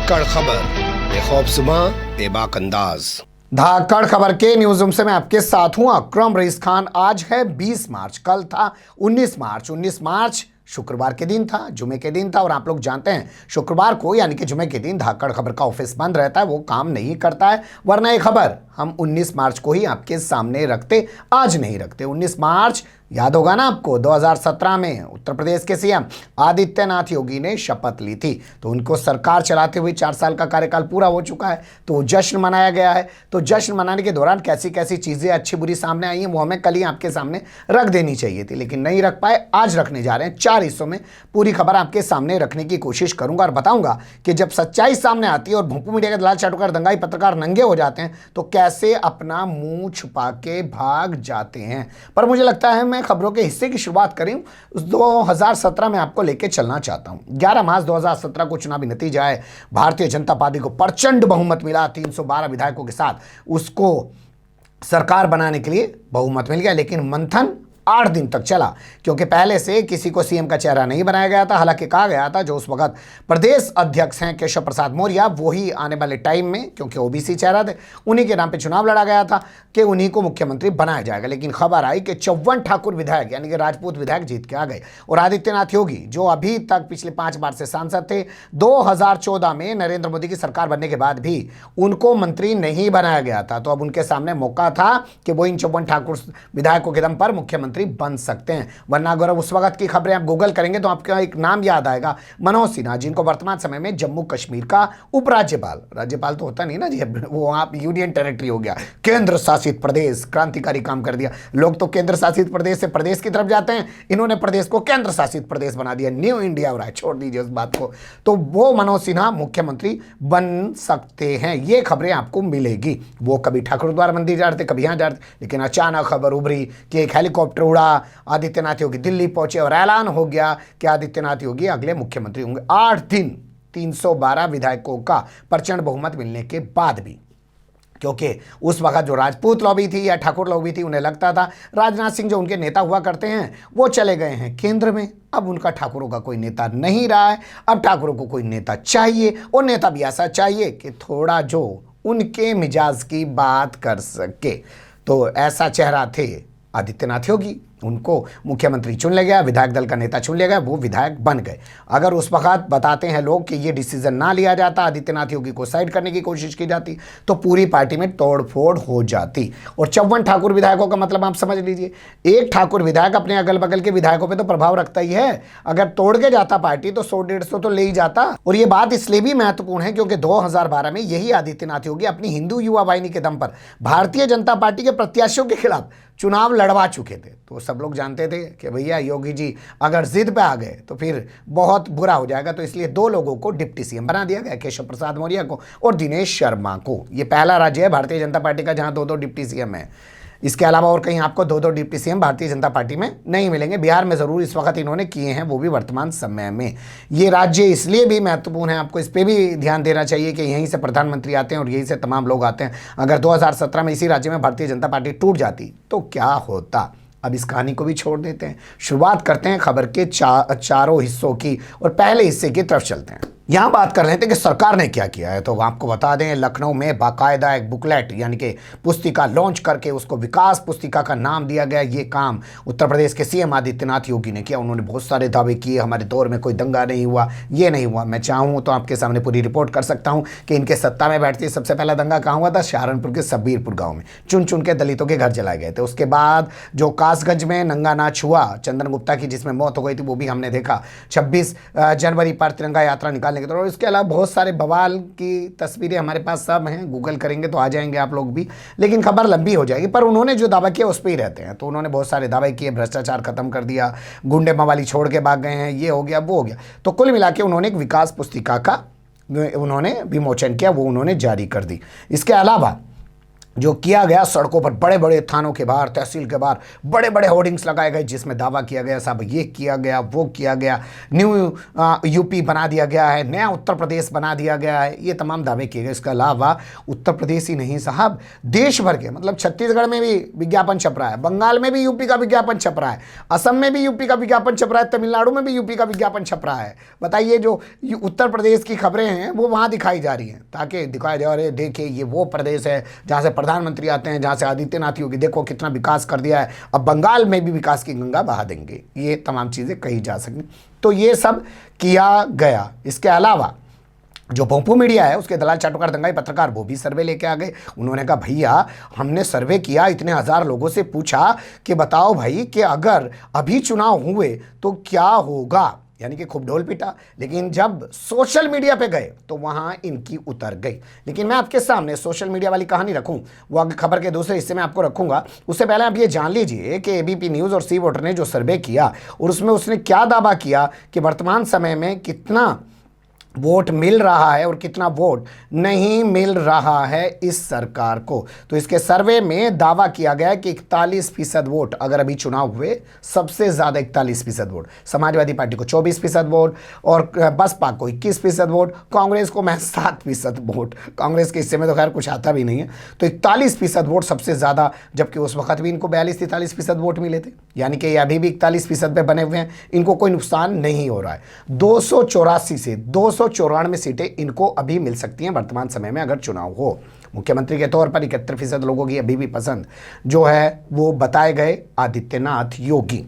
धाकड़ खबर, बेखौफ सुबह, बेबाक अंदाज। धाकड़ खबर के न्यूज रूम से मैं आपके साथ हूं अकरम रईस खान। आज है 20 मार्च, कल था 19 मार्च। 19 मार्च शुक्रवार के दिन था, जुमे के दिन था। और आप लोग जानते हैं शुक्रवार को यानी कि जुमे के दिन धाकड़ खबर का ऑफिस बंद रहता है, वो काम नहीं करता है। वरना ये खबर हम 19 मार्च को ही आपके सामने रखते, आज नहीं रखते। 19 मार्च याद होगा ना आपको, 2017 में उत्तर प्रदेश के सीएम आदित्यनाथ योगी ने शपथ ली थी। तो उनको सरकार चलाते हुए 4 साल का कार्यकाल पूरा हो चुका है, तो जश्न मनाया गया है। तो जश्न मनाने के दौरान कैसी कैसी चीज़ें अच्छी बुरी सामने आई हैं, वो हमें कल ही आपके सामने रख देनी चाहिए थी, लेकिन नहीं रख पाए। आज रखने जा रहे हैं। 4 हिस्सों में पूरी खबर आपके सामने रखने की कोशिश करूंगा और बताऊंगा कि जब सच्चाई सामने आती है और भोंपू मीडिया के दलाल चाटुकार दंगाई पत्रकार नंगे हो जाते हैं, तो कैसे अपना मुंह छुपा के भाग जाते हैं। पर मुझे लगता है मैं खबरों के हिस्से की शुरुआत करें उस 2017 में आपको लेके चलना चाहता हूं। 11 मार्च 2017 को चुनावी नतीजा है। भारतीय जनता पार्टी को प्रचंड बहुमत मिला, 312 विधायकों के साथ उसको सरकार बनाने के लिए बहुमत मिल गया। लेकिन मंथन 8 दिन तक चला, क्योंकि पहले से किसी को सीएम का चेहरा नहीं बनाया गया था। हालांकि कहा गया था जो उस वक्त प्रदेश अध्यक्ष हैं केशव प्रसाद मौर्य, वही आने वाले टाइम में, क्योंकि ओबीसी चेहरा थे, उन्हीं के नाम पे चुनाव लड़ा गया था कि उन्हीं को मुख्यमंत्री बनाया जाएगा। लेकिन खबर आई कि 54 ठाकुर विधायक यानी कि राजपूत विधायक जीत के आ गए। और आदित्यनाथ योगी, जो अभी तक पिछले 5 बार से सांसद थे, 2014 में नरेंद्र मोदी की सरकार बनने के बाद भी उनको मंत्री नहीं बनाया गया था। तो अब उनके सामने मौका था कि वो इन 54 ठाकुर विधायकों के दम पर मुख्यमंत्री बन सकते हैं। वरना अगर उस वक्त की खबरें आप गूगल करेंगे तो आपको एक नाम याद आएगा, मनोज सिन्हा, जिनको वर्तमान समय में जम्मू कश्मीर का उपराज्यपाल, राज्यपाल तो होता नहीं ना जी, वो आप यूनियन टेरिटरी हो गया, केंद्र शासित प्रदेश, क्रांतिकारी काम कर दिया। लोग तो केंद्र शासित प्रदेश से प्रदेश की तरफ जाते हैं, इन्होंने प्रदेश को केंद्र शासित प्रदेश बना दिया, न्यू इंडिया हो रहा है। छोड़ दीजिए उस बात को। तो वो मनोज सिन्हा मुख्यमंत्री बन सकते हैं, ये खबरें आपको मिलेगी। वो कभी ठाकुर द्वारा मंदिर जा रहे थे, कभी यहां जा रहे थे, लेकिन अचानक खबर उभरी कि एक हेलीकॉप्टर उड़ा, आदित्यनाथ योगी दिल्ली पहुंचे और ऐलान हो गया कि आदित्यनाथ योगी अगले मुख्यमंत्री होंगे। 8 दिन 312 विधायकों का प्रचंड बहुमत मिलने के बाद भी, क्योंकि उस वक्त जो राजपूत लॉबी थी या ठाकुर लॉबी थी, उन्हें लगता था राजनाथ सिंह जो उनके नेता हुआ करते हैं वो चले गए हैं केंद्र में, अब उनका ठाकुरों का कोई नेता नहीं रहा है। अब ठाकुरों को कोई नेता चाहिए, और नेता भी ऐसा चाहिए कि थोड़ा जो उनके मिजाज की बात कर सके। तो ऐसा चेहरा थे आदित्यनाथ योगी, उनको मुख्यमंत्री चुन लिया गया, विधायक दल का नेता चुन लिया गया, वो विधायक बन गए। अगर उस वक्त बताते हैं लोग कि ये डिसीजन ना लिया जाता, आदित्यनाथ योगी को साइड करने की कोशिश की जाती, तो पूरी पार्टी में तोड़फोड़ हो जाती। और 54 ठाकुर विधायकों का मतलब आप समझ लीजिए, एक ठाकुर विधायक अपने अगल बगल के विधायकों पर तो प्रभाव रखता ही है। अगर तोड़ के जाता पार्टी तो 100-150 तो ले ही जाता। और ये बात इसलिए भी महत्वपूर्ण है क्योंकि 2012 में यही आदित्यनाथ योगी अपनी हिंदू युवा वाहिनी के दम पर भारतीय जनता पार्टी के प्रत्याशियों के खिलाफ चुनाव लड़वा चुके थे। तो सब लोग जानते थे कि भैया योगी जी अगर जिद पे आ गए तो फिर बहुत बुरा हो जाएगा। तो इसलिए 2 लोगों को डिप्टी सीएम बना दिया गया, केशव प्रसाद मौर्य को और दिनेश शर्मा को। ये पहला राज्य है भारतीय जनता पार्टी का जहां 2-2 डिप्टी सीएम है। इसके अलावा और कहीं आपको 2-2 deputy CM Bharatiya Janata party में नहीं मिलेंगे। बिहार में ज़रूर इस वक्त इन्होंने किए हैं, वो भी वर्तमान समय में। ये राज्य इसलिए भी महत्वपूर्ण है, आपको इस पर भी ध्यान देना चाहिए कि यहीं से प्रधानमंत्री आते हैं और यहीं से तमाम लोग आते हैं। अगर 2017 में इसी राज्य में भारतीय जनता पार्टी टूट जाती तो क्या होता। अब इस कहानी को भी छोड़ देते हैं, शुरुआत करते हैं खबर के चारों हिस्सों की और पहले हिस्से की तरफ चलते हैं। यहाँ बात कर रहे थे कि सरकार ने क्या किया है, तो आपको बता दें लखनऊ में बाकायदा एक बुकलेट यानी कि पुस्तिका लॉन्च करके उसको विकास पुस्तिका का नाम दिया गया। ये काम उत्तर प्रदेश के सीएम आदित्यनाथ योगी ने किया। उन्होंने बहुत सारे दावे किए, हमारे दौर में कोई दंगा नहीं हुआ, ये नहीं हुआ। मैं चाहूँ तो आपके सामने पूरी रिपोर्ट कर सकता हूँ कि इनके सत्ता में बैठते सबसे पहला दंगा कहाँ हुआ था, सहारनपुर के सबीरपुर गाँव में चुन चुन के दलितों के घर जलाए गए थे। उसके बाद जो कासगंज में नंगा नाच हुआ चंदन गुप्ता की, जिसमें मौत हो गई थी, वो भी हमने देखा। 26 जनवरी पर तिरंगा यात्रा निकालने के दौरान, इसके अलावा बहुत सारे बवाल की तस्वीरें हमारे पास सब हैं, गूगल करेंगे तो आ जाएंगे आप लोग भी, लेकिन खबर लंबी हो जाएगी। पर उन्होंने जो दावा किया उस पर ही रहते हैं। तो उन्होंने बहुत सारे दावे किए, भ्रष्टाचार खत्म कर दिया, गुंडे मवाली छोड़ के भाग गए हैं, ये हो गया वो हो गया। तो कुल मिला के उन्होंने एक विकास पुस्तिका का उन्होंने विमोचन किया, वो उन्होंने जारी कर दी। इसके अलावा जो किया गया सड़कों पर, बड़े बड़े थानों के बाहर, तहसील के बाहर बड़े बड़े होर्डिंग्स लगाए गए जिसमें दावा किया गया साहब ये किया गया, वो किया गया, न्यू यूपी बना दिया गया है, नया उत्तर प्रदेश बना दिया गया है, ये तमाम दावे किए गए। इसके अलावा उत्तर प्रदेश ही नहीं साहब, देश भर के, मतलब छत्तीसगढ़ में भी विज्ञापन छप रहा है, बंगाल में भी यूपी का विज्ञापन छप रहा है, असम में भी यूपी का विज्ञापन छप रहा है, तमिलनाडु में भी यूपी का विज्ञापन छप रहा है। बताइए, जो उत्तर प्रदेश की खबरें हैं वो वहाँ दिखाई जा रही हैं, ताकि दिखाया जा रहा है देखिए ये वो प्रदेश है जहाँ से प्रधानमंत्री आते हैं, जहाँ से आदित्यनाथ योगी देखो कितना विकास कर दिया है, अब बंगाल में भी विकास की गंगा बहा देंगे, ये तमाम चीज़ें कही जा सकें। तो ये सब किया गया। इसके अलावा जो भोंपू मीडिया है उसके दलाल चाटुकार दंगाई पत्रकार वो भी सर्वे लेके आ गए। उन्होंने कहा भैया हमने सर्वे किया, इतने हजार लोगों से पूछा कि बताओ भाई कि अगर अभी चुनाव हुए तो क्या होगा, यानी कि खूब ढोल पीटा। लेकिन जब सोशल मीडिया पे गए तो वहां इनकी उतर गई। लेकिन मैं आपके सामने सोशल मीडिया वाली कहानी रखूं, वो आगे खबर के दूसरे हिस्से में आपको रखूंगा, उससे पहले आप ये जान लीजिए कि एबीपी न्यूज़ और सी वोटर ने जो सर्वे किया और उसमें उसने क्या दावा किया कि वर्तमान समय में कितना वोट मिल रहा है और कितना वोट नहीं मिल रहा है इस सरकार को। तो इसके सर्वे में दावा किया गया कि 41% वोट अगर अभी चुनाव हुए, सबसे ज़्यादा 41% वोट, समाजवादी पार्टी को 24% वोट और बसपा को 21% वोट, कांग्रेस को महज 7% वोट, कांग्रेस के हिस्से में तो खैर कुछ आता भी नहीं है। तो 41% वोट सबसे ज़्यादा, जबकि उस वक्त भी इनको 42-43% वोट मिले थे, यानी कि ये अभी भी 41% पे बने हुए हैं, इनको कोई नुकसान नहीं हो रहा है। 284 से 294 सीटें इनको अभी मिल सकती हैं वर्तमान समय में अगर चुनाव हो। मुख्यमंत्री के तौर पर 71% लोगों की अभी भी पसंद जो है वो बताए गए आदित्यनाथ योगी।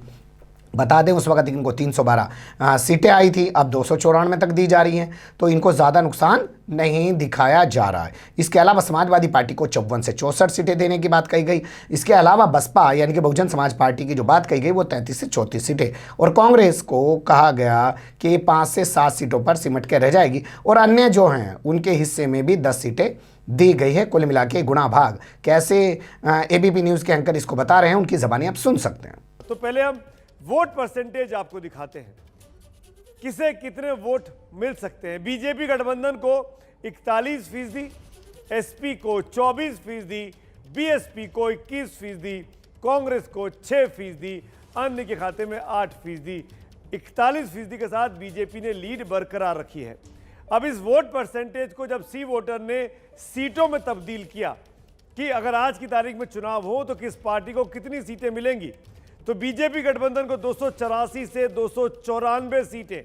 बता दें उस वक्त इनको 312 सीटें आई थी, अब 294 तक दी जा रही हैं, तो इनको ज़्यादा नुकसान नहीं दिखाया जा रहा है। इसके अलावा समाजवादी पार्टी को 54 से 64 सीटें देने की बात कही गई। इसके अलावा बसपा यानी कि बहुजन समाज पार्टी की जो बात कही गई वो 33 से 34 सीटें, और कांग्रेस को कहा गया कि 5 से 7 सीटों पर सिमट के रह जाएगी, और अन्य जो हैं उनके हिस्से में भी 10 सीटें दी गई है। कुल मिला के गुणा भाग कैसे एबीपी न्यूज़ के एंकर इसको बता रहे हैं, उनकी ज़बानी आप सुन सकते हैं। तो पहले हम वोट परसेंटेज आपको दिखाते हैं, किसे कितने वोट मिल सकते हैं। बीजेपी गठबंधन को 41%, एसपी को 24%, बीएसपी को 21%, कांग्रेस को 6%, अन्य के खाते में 8%। 41% के साथ बीजेपी ने लीड बरकरार रखी है। अब इस वोट परसेंटेज को जब सी वोटर ने सीटों में तब्दील किया कि अगर आज की तारीख में चुनाव हो तो किस पार्टी को कितनी सीटें मिलेंगी, तो बीजेपी गठबंधन को 284 से 294 सीटें,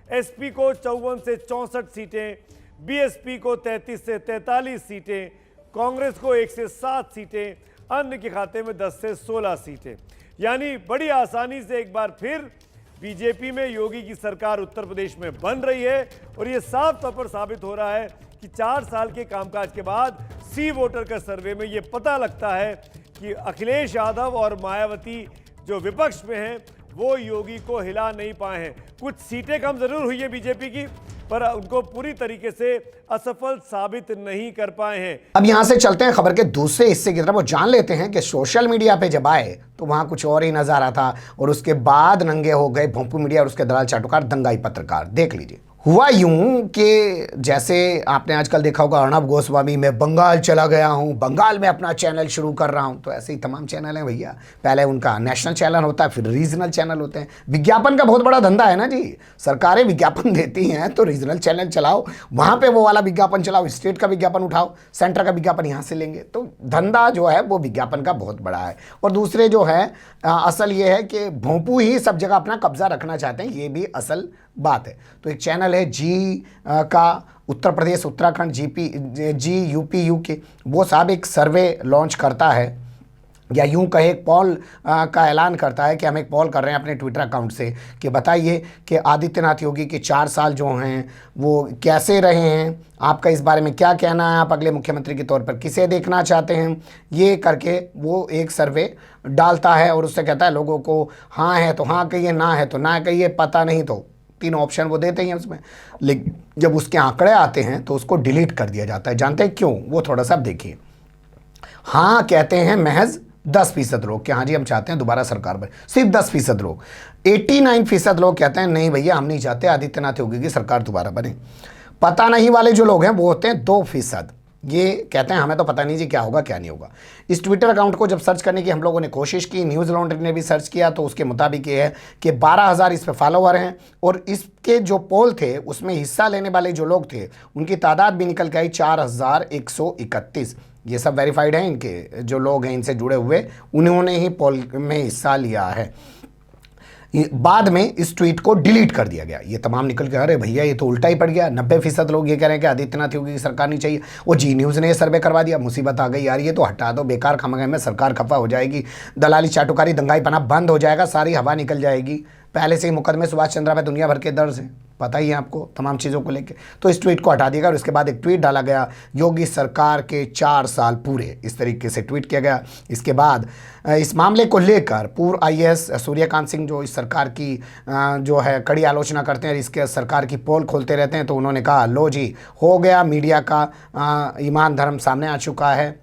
एसपी को 54 से 64 सीटें, बीएसपी को 33 से 43 सीटें, कांग्रेस को 1 से 7 सीटें, अन्य के खाते में 10 से 16 सीटें। यानी बड़ी आसानी से एक बार फिर बीजेपी में योगी की सरकार उत्तर प्रदेश में बन रही है। और ये साफ तौर पर साबित हो रहा है कि 4 साल के कामकाज के बाद सी वोटर का सर्वे में ये पता लगता है कि अखिलेश यादव और मायावती जो विपक्ष में हैं वो योगी को हिला नहीं पाए हैं। कुछ सीटें कम जरूर हुई है बीजेपी की, पर उनको पूरी तरीके से असफल साबित नहीं कर पाए हैं। अब यहां से चलते हैं खबर के दूसरे हिस्से की तरफ और जान लेते हैं कि सोशल मीडिया पे जब आए तो वहां कुछ और ही नजारा था, और उसके बाद नंगे हो गए भोंपू मीडिया और उसके दलाल चाटुकार दंगाई पत्रकार। देख लीजिए। हुआ यूं कि जैसे आपने आजकल देखा होगा अर्णब गोस्वामी, मैं बंगाल चला गया हूं, बंगाल में अपना चैनल शुरू कर रहा हूं, तो ऐसे ही तमाम चैनल हैं भैया। पहले उनका नेशनल चैनल होता है, फिर रीजनल चैनल होते हैं। विज्ञापन का बहुत बड़ा धंधा है ना जी, सरकारें विज्ञापन देती हैं तो रीजनल चैनल चलाओ, वहां पे वो वाला विज्ञापन चलाओ, स्टेट का विज्ञापन उठाओ, सेंटर का विज्ञापन यहाँ से लेंगे। तो धंधा जो है वो विज्ञापन का बहुत बड़ा है। और दूसरे जो है असल ये है कि भोंपू ही सब जगह अपना कब्जा रखना चाहते हैं, ये भी असल बात है। तो एक चैनल है जी का उत्तर प्रदेश उत्तराखंड जी यूपी यूके, वो साहब एक सर्वे लॉन्च करता है, या यूं कहे एक पॉल का ऐलान करता है कि हम एक पॉल कर रहे हैं अपने ट्विटर अकाउंट से कि बताइए कि आदित्यनाथ योगी के 4 साल जो हैं वो कैसे रहे हैं, आपका इस बारे में क्या कहना है, आप अगले मुख्यमंत्री के तौर पर किसे देखना चाहते हैं। ये करके वो एक सर्वे डालता है और उससे कहता है लोगों को हाँ है तो हाँ कहिए, ना है तो ना कहिए, पता नहीं तो 3 ऑप्शन वो देते हैं उसमें। लेकिन जब उसके आंकड़े आते हैं तो उसको डिलीट कर दिया जाता है। जानते हैं क्यों? वो थोड़ा सा देखिए। हाँ कहते हैं महज 10% लोग कि हाँ जी हम चाहते हैं दोबारा सरकार बने, सिर्फ 10% लोग। 89% लोग कहते हैं नहीं भैया हम नहीं चाहते आदित्यनाथ योगी की सरकार दोबारा बने। पता नहीं वाले जो लोग हैं वो होते हैं 2%। ये कहते हैं हमें तो पता नहीं जी क्या होगा क्या नहीं होगा। इस ट्विटर अकाउंट को जब सर्च करने की हम लोगों ने कोशिश की, न्यूज़ लॉन्ड्री ने भी सर्च किया, तो उसके मुताबिक ये है कि 12,000 इस पे फॉलोवर हैं और इसके जो पोल थे उसमें हिस्सा लेने वाले जो लोग थे उनकी तादाद भी निकल के आई 4,131। ये सब वेरीफाइड हैं, इनके जो लोग हैं इनसे जुड़े हुए उन्होंने ही पोल में हिस्सा लिया है। बाद में इस ट्वीट को डिलीट कर दिया गया। ये तमाम निकल के अरे भैया ये तो उल्टा ही पड़ गया। 90% लोग ये कह रहे हैं कि आदित्यनाथ योगी की सरकार नहीं चाहिए। वो जी न्यूज़ ने सर्वे करवा दिया, मुसीबत आ गई यार, ये तो हटा दो, बेकार खमगे में सरकार खफा हो जाएगी, दलाली चाटुकारी दंगाई पना बंद हो जाएगा, सारी हवा निकल जाएगी। पहले से ही मुकदमे सुभाष चंद्रा पे दुनिया भर के दर्ज हैं, पता ही है आपको तमाम चीज़ों को लेके। तो इस ट्वीट को हटा दिया गया और उसके बाद एक ट्वीट डाला गया, योगी सरकार के 4 साल पूरे, इस तरीके से ट्वीट किया गया। इसके बाद इस मामले को लेकर पूर्व IAS सूर्यकांत सिंह जो इस सरकार की जो है कड़ी आलोचना करते हैं, इसके सरकार की पोल खोलते रहते हैं, तो उन्होंने कहा लो जी हो गया, मीडिया का ईमान धर्म सामने आ चुका है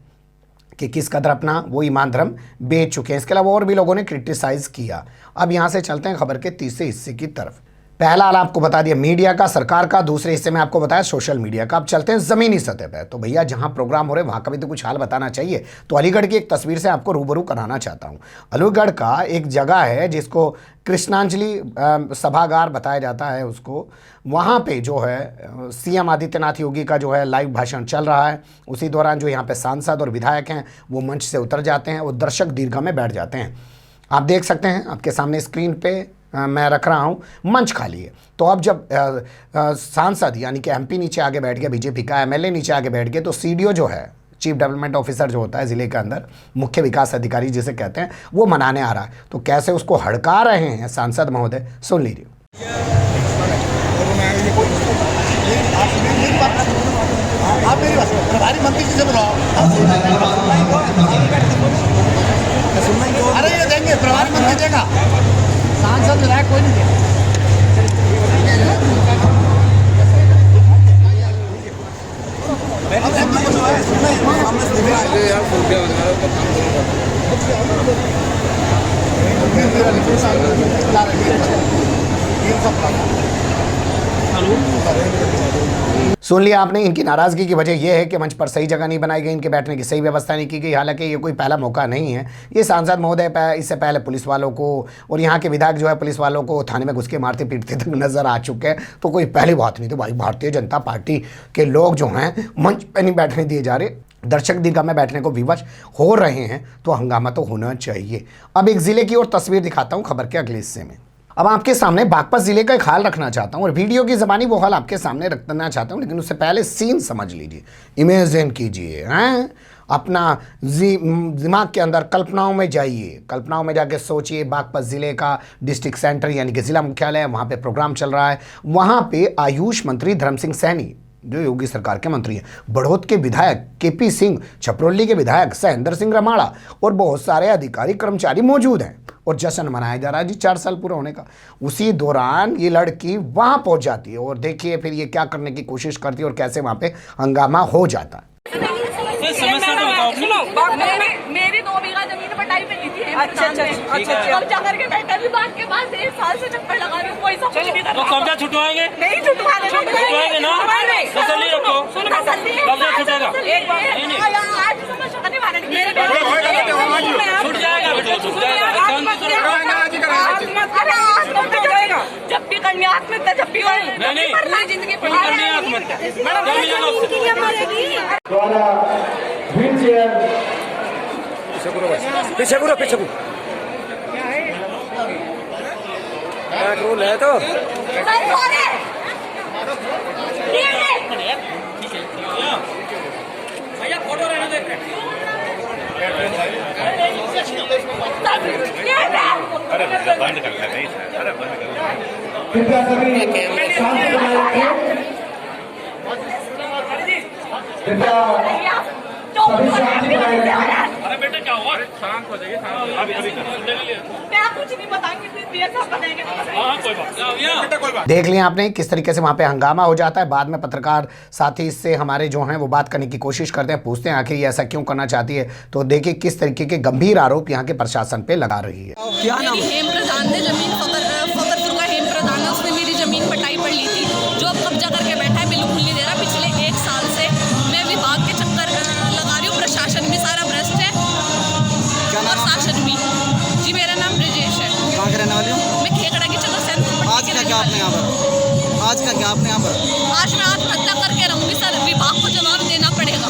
कि किस कदर अपना वो ईमान धर्म बेच चुके हैं। इसके अलावा और भी लोगों ने क्रिटिसाइज़ किया। अब यहाँ से चलते हैं खबर के तीसरे हिस्से की तरफ। पहला हाल आपको बता दिया मीडिया का, सरकार का, दूसरे हिस्से में आपको बताया सोशल मीडिया का। अब चलते हैं ज़मीनी सतह पर। तो भैया जहाँ प्रोग्राम हो रहे वहाँ का भी तो कुछ हाल बताना चाहिए। तो अलीगढ़ की एक तस्वीर से आपको रूबरू कराना चाहता हूँ। अलीगढ़ का एक जगह है जिसको कृष्णांजलि सभागार बताया जाता है उसको। वहाँ पे जो है CM आदित्यनाथ योगी का जो है लाइव भाषण चल रहा है। उसी दौरान जो यहाँ पे सांसद और विधायक हैं वो मंच से उतर जाते हैं और दर्शक दीर्घा में बैठ जाते हैं। आप देख सकते हैं आपके सामने स्क्रीन पे मैं रख रहा हूँ, मंच खाली है। तो अब जब सांसद यानी कि MP नीचे आगे बैठ गया, BJP का MLA नीचे आगे बैठ गए, तो CDO जो है चीफ डेवलपमेंट ऑफिसर जो होता है ज़िले के अंदर, मुख्य विकास अधिकारी जिसे कहते हैं, वो मनाने आ रहा है। तो कैसे उसको हड़का रहे हैं सांसद महोदय, सुन लीजिए। आप मेरी बात प्रभारी मंत्री जी से बुलाओ। अरे ये देंगे, प्रभारी मंत्री देगा, सांसद विधायक कोई नहीं देगा। सुन लिया आपने। इनकी नाराज़गी की वजह यह है कि मंच पर सही जगह नहीं बनाई गई, इनके बैठने की सही व्यवस्था नहीं की गई। हालांकि ये कोई पहला मौका नहीं है। ये सांसद महोदय इससे पहले पुलिस वालों को और यहाँ के विधायक जो है पुलिस वालों को थाने में घुस के मारते पीटते तक नजर आ चुके हैं। तो कोई पहली बात नहीं थी भाई। भारतीय जनता पार्टी के लोग जो हैं मंच पर नहीं बैठने दिए जा रहे, दर्शक दीर्घा में बैठने को विवश हो रहे हैं, तो हंगामा तो होना चाहिए। अब एक ज़िले की और तस्वीर दिखाता हूँ खबर के अगले हिस्से में। अब आपके सामने बागपत जिले का एक हाल रखना चाहता हूँ और वीडियो की ज़बानी वो हाल आपके सामने रखना चाहता हूँ, लेकिन उससे पहले सीन समझ लीजिए, इमेजिन कीजिए, हैं अपना दिमाग के अंदर कल्पनाओं में जाइए, कल्पनाओं में जाके सोचिए बागपत ज़िले का डिस्ट्रिक्ट सेंटर यानी कि ज़िला मुख्यालय है, वहाँ पे प्रोग्राम चल रहा है। वहाँ पे आयुष मंत्री धर्म सिंह सैनी जो योगी सरकार के मंत्री हैं, बढ़ौत के विधायक KP सिंह, छपरौली के विधायक सहेंद्र सिंह रमाड़ा और बहुत सारे अधिकारी कर्मचारी मौजूद हैं और जश्न मनाया जा रहा है जी 4 साल पूरा होने का। उसी दौरान ये लड़की वहां पहुंच जाती है और देखिए फिर ये क्या करने की कोशिश करती है और कैसे वहां पे हंगामा हो जाता है। मेरी 2 बीघा जमीन बटाई पे ली थी। अच्छा। कब्जा करके बैठा विभाग के पास 1 साल से चक्कर लगा रही हूँ, कोई सब नहीं कर रहा। तो कब्जा छुटवाएंगे? नहीं छुटवाएंगे ना, तसल्ली रखो, कब्जा छुटेगा। आज समझ नहीं मारेंगे, छूट जाएगा बेटा, छूट जाएगा। जब भी करनी आत्महत्या, जब भी नहीं जिंदगी करनी आत्महत्या, पीछे करो रूल है तो भैया फोटो रहने दे। बंद कर नहीं सर, अरे बंद कर। कृपया सभी शांति बनाए रखें। कृपया सभी शांति बनाए रखें। अरे बेटा क्या हुआ? शांत हो जाइए, अभी मैं कुछ नहीं बताऊंगी, कोई बात। देख लिया आपने किस तरीके से वहां पे हंगामा हो जाता है। बाद में पत्रकार साथी इससे हमारे जो हैं वो बात करने की कोशिश करते हैं, पूछते हैं आखिर ये ऐसा क्यों करना चाहती है। तो देखिए किस तरीके के गंभीर आरोप यहाँ के प्रशासन पे लगा रही है। क्या नाम? हेम प्रधान ने जमीन फकरपुर का हेम प्रधान है, उसने मेरी जमीन बटाई पर ली थी, जो अब कब्जा करके बैठा है, बिल्कुल नहीं दे रहा। पिछले 1 साल से मैं विभाग के रहने वाली हो? मैं खेकड़ा की चलो सेंट आज का क्या आपने यहाँ पर? आज का क्या आपने यहाँ पर? आज मैं आत्महत्या करके रहूंगी सर। विभाग को जवाब देना पड़ेगा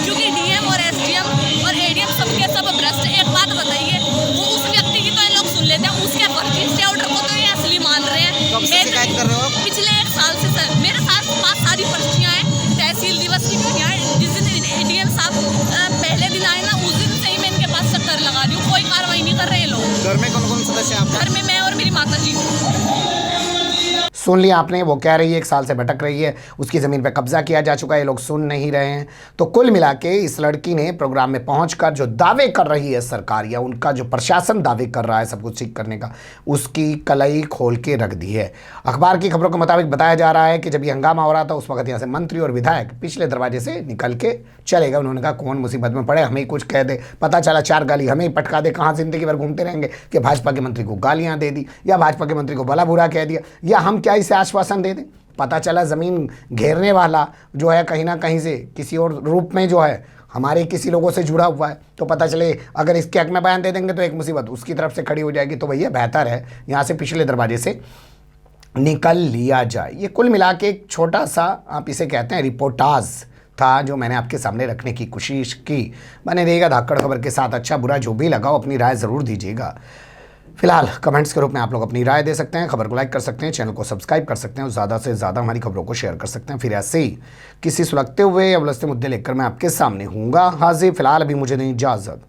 क्योंकि डीएम और एसडीएम और एडीएम सबके सब भ्रष्ट। एक बात बताइए, वो उस व्यक्ति की तो ये लोग सुन लेते हैं, उसके फर्जी स्टे ऑर्डर को तो ये असली मान रहे हैं। कब से शिकायत कर रहे हो आप? पिछले 1 साल से सर मेरे पास सारी पर्चियाँ हैं, तहसील दिवस की पर्चियाँ हैं। जिस दिन एडीएम साहब पहले दिन आए ना, उस दिन से ही मैं इनके पास चक्कर लगा रही हूँ, कोई कार्रवाई नहीं कर रहे हैं लोग। घर में कौन कौन सदस्य हैं आपके? घर में मैं और मेरी माता जी। सुन लिया आपने, वो कह रही है 1 साल से भटक रही है, उसकी ज़मीन पे कब्जा किया जा चुका है, ये लोग सुन नहीं रहे हैं। तो कुल मिला के इस लड़की ने प्रोग्राम में पहुंचकर जो दावे कर रही है सरकार या उनका जो प्रशासन दावे कर रहा है सब कुछ ठीक करने का, उसकी कलई खोल के रख दी है। अखबार की खबरों के मुताबिक बताया जा रहा है कि जब ये हंगामा हो रहा था उस वक्त यहाँ से मंत्री और विधायक पिछले दरवाजे से निकल के चले गए। उन्होंने कहा कौन मुसीबत में पड़े, हमें ही कुछ कह दे, पता चला 4 गाली हमें ही पटका दे। कहाँ जिंदगी भर घूमते रहेंगे कि भाजपा के मंत्री को गालियाँ दे दी या भाजपा के मंत्री को भला बुरा कह दिया या हम क्या इसे आश्वासन दे दें। पता चला ज़मीन घेरने वाला जो है कहीं ना कहीं से किसी और रूप में जो है हमारे किसी लोगों से जुड़ा हुआ है। तो पता चले अगर इसके हक में बयान दे देंगे तो एक मुसीबत उसकी तरफ से खड़ी हो जाएगी। तो भैया बेहतर है यहाँ से पिछले दरवाजे से निकल लिया जाए। ये कुल मिला के एक छोटा सा आप इसे कहते हैं रिपोर्टाज था जो मैंने आपके सामने रखने की कोशिश की। बने रहिएगा धाकड़ खबर के साथ। अच्छा बुरा जो भी लगाओ अपनी राय ज़रूर दीजिएगा। फिलहाल कमेंट्स के रूप में आप लोग अपनी राय दे सकते हैं, खबर को लाइक कर सकते हैं, चैनल को सब्सक्राइब कर सकते हैं और ज़्यादा से ज़्यादा हमारी खबरों को शेयर कर सकते हैं। फिर ऐसे ही किसी सुलगते हुए या उलझते मुद्दे लेकर मैं आपके सामने हूँगा हाजिर। फिलहाल अभी मुझे नहीं इजाज़त।